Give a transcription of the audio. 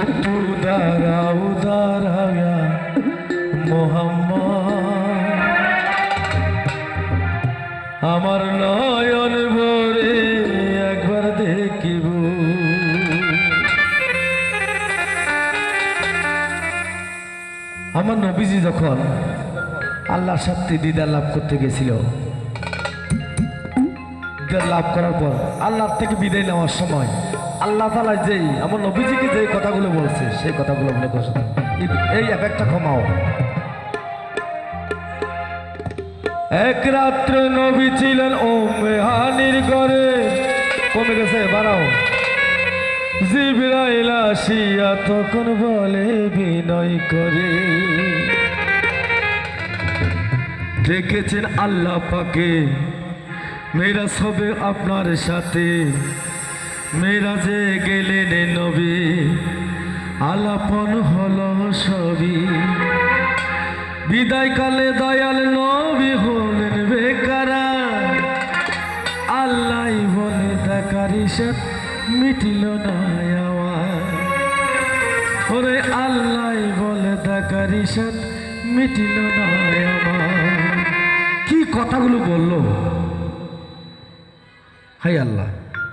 একটু দাঁড়াও দাঁড়ায়া মোহাম্মদ, আমার নয়ন ভরে একবার দেখিব। আমার নবীজি যখন আল্লাহর সাথে দিদার লাভ করতে গেছিল, দিদার লাভ করার পর আল্লাহর থেকে বিদায় নেওয়ার সময় আল্লাহ তাআলা যেই আমার নবীজিকে যে কথাগুলো বলছে সেই কথাগুলো মনে করছে, এই একটা ক্ষমাও। এক রাত্র নবী ছিলেন উম্মে হানির ঘরে, কমে গেছে বাড়াও। জিবরাইল আসিয়া তখন বলে বিনয় করে, ডেকেছেন আল্লাহ পাকে, মেরাজ হবে আপনার সাথে। মেরাজে গেলেন নবী, আলাপন হলো সবই। বিদায়কালে দয়াল নবী হলেন বেকারা, আল্লাহ বলে দেখার ইশারা মিটিল না আওয়াজ। ওরে আল্লাহ বলে দেখার ইশারা মিটিল না আওয়াজ। কি কথাগুলো বললো, হাই আল্লাহ।